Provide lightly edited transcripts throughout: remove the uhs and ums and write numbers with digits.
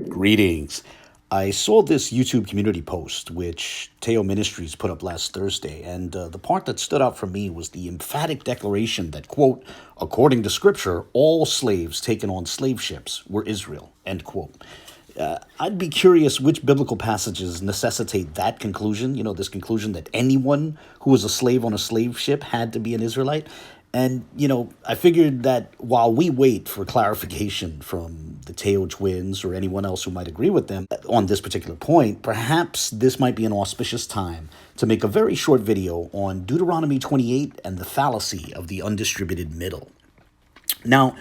Greetings. I saw this YouTube community post which TEOTW Ministries put up last Thursday, and the part that stood out for me was the emphatic declaration that, quote, according to Scripture, all slaves taken on slave ships were Israel, end quote. I'd be curious which biblical passages necessitate that conclusion, this conclusion that anyone who was a slave on a slave ship had to be an Israelite. And, I figured that while we wait for clarification from the TEOTW twins or anyone else who might agree with them on this particular point, perhaps this might be an auspicious time to make a very short video on Deuteronomy 28 and the fallacy of the undistributed middle. Now,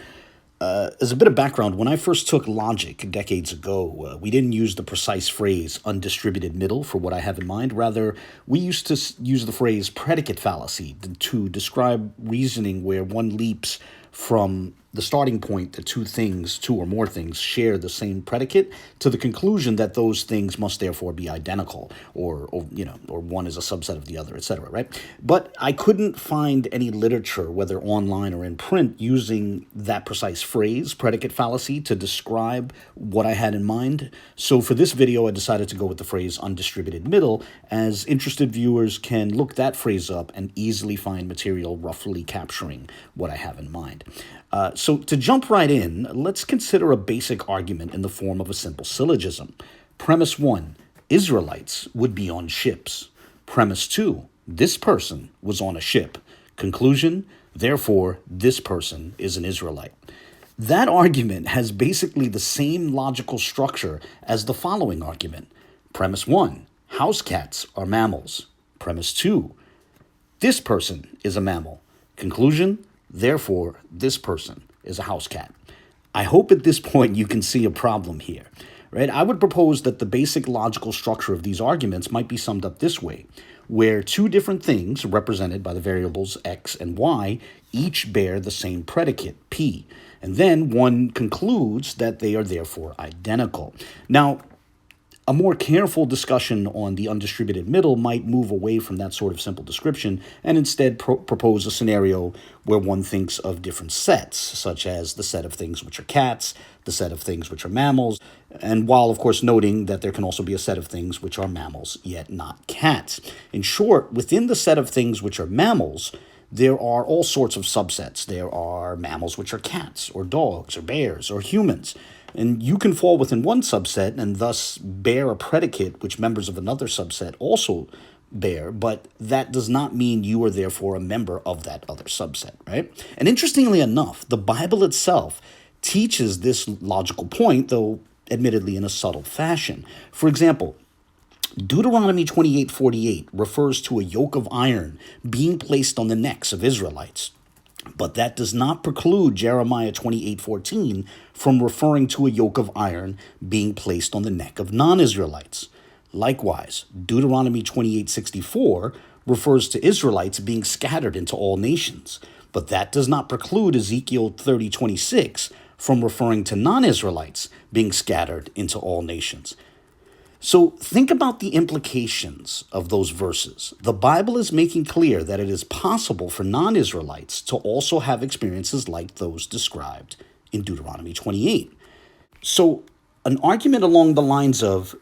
as a bit of background, when I first took logic decades ago, we didn't use the precise phrase undistributed middle for what I have in mind. Rather, we used to use the phrase predicate fallacy to describe reasoning where one leaps from the starting point that two or more things share the same predicate to the conclusion that those things must therefore be identical or one is a subset of the other, etc., right? But I couldn't find any literature, whether online or in print, using that precise phrase, predicate fallacy, to describe what I had in mind. So for this video, I decided to go with the phrase undistributed middle, as interested viewers can look that phrase up and easily find material roughly capturing what I have in mind. So to jump right in, let's consider a basic argument in the form of a simple syllogism. Premise 1, Israelites would be on ships. Premise 2, this person was on a ship. Conclusion, therefore, this person is an Israelite. That argument has basically the same logical structure as the following argument. Premise 1, house cats are mammals. Premise 2, this person is a mammal. Conclusion, therefore, this person is a house cat. I hope at this point you can see a problem here, right? I would propose that the basic logical structure of these arguments might be summed up this way, where two different things represented by the variables x and y each bear the same predicate, p, and then one concludes that they are therefore identical. Now, a more careful discussion on the undistributed middle might move away from that sort of simple description and instead propose a scenario where one thinks of different sets, such as the set of things which are cats, the set of things which are mammals, and while, of course, noting that there can also be a set of things which are mammals, yet not cats. In short, within the set of things which are mammals, there are all sorts of subsets. There are mammals which are cats, or dogs, or bears, or humans. And you can fall within one subset and thus bear a predicate which members of another subset also bear, but that does not mean you are therefore a member of that other subset, right? And interestingly enough, the Bible itself teaches this logical point, though admittedly in a subtle fashion. For example, Deuteronomy 28:48 refers to a yoke of iron being placed on the necks of Israelites. But that does not preclude Jeremiah 28:14 from referring to a yoke of iron being placed on the neck of non-Israelites. Likewise, Deuteronomy 28:64 refers to Israelites being scattered into all nations. But that does not preclude Ezekiel 30:26 from referring to non-Israelites being scattered into all nations. So think about the implications of those verses. The Bible is making clear that it is possible for non-Israelites to also have experiences like those described in Deuteronomy 28. So an argument along the lines of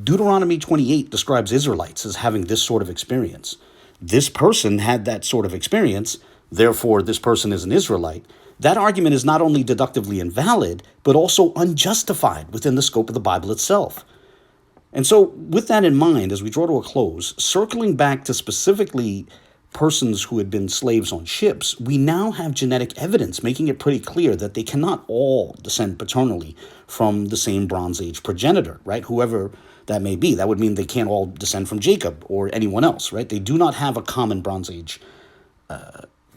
Deuteronomy 28 describes Israelites as having this sort of experience. This person had that sort of experience, therefore this person is an Israelite. That argument is not only deductively invalid, but also unjustified within the scope of the Bible itself. And so with that in mind, as we draw to a close, circling back to specifically persons who had been slaves on ships, we now have genetic evidence making it pretty clear that they cannot all descend paternally from the same Bronze Age progenitor, right? Whoever that may be. That would mean they can't all descend from Jacob or anyone else, right? They do not have a common Bronze Age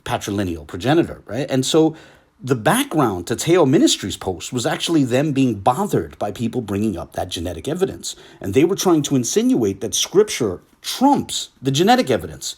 patrilineal progenitor, right? And so the background to TEOTW Ministries' post was actually them being bothered by people bringing up that genetic evidence. And they were trying to insinuate that Scripture trumps the genetic evidence.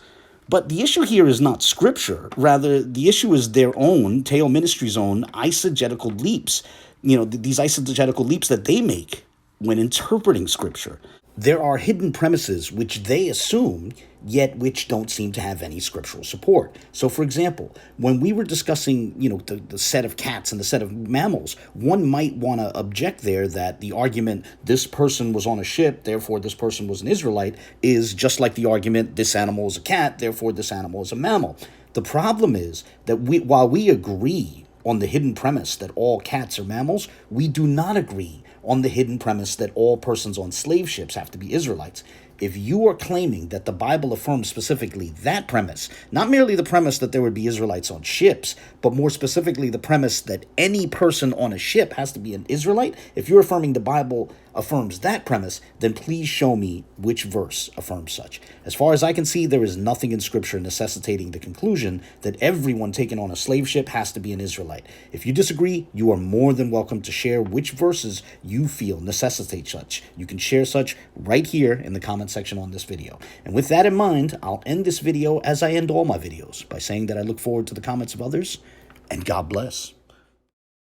But the issue here is not scripture. Rather, the issue is their own, TEO Ministries' own, eisegetical leaps. These eisegetical leaps that they make when interpreting scripture. There are hidden premises which they assume, yet which don't seem to have any scriptural support. So, for example, when we were discussing, the set of cats and the set of mammals, one might want to object there that the argument, this person was on a ship, therefore this person was an Israelite, is just like the argument, this animal is a cat, therefore this animal is a mammal. The problem is that while we agree on the hidden premise that all cats are mammals, we do not agree on the hidden premise that all persons on slave ships have to be Israelites. If you are claiming that the Bible affirms specifically that premise, not merely the premise that there would be Israelites on ships, but more specifically the premise that any person on a ship has to be an Israelite, if you're affirming the Bible affirms that premise, then please show me which verse affirms such. As far as I can see, there is nothing in Scripture necessitating the conclusion that everyone taken on a slave ship has to be an Israelite. If you disagree, you are more than welcome to share which verses you feel necessitate such. You can share such right here in the comment section on this video. And with that in mind, I'll end this video as I end all my videos by saying that I look forward to the comments of others, and God bless.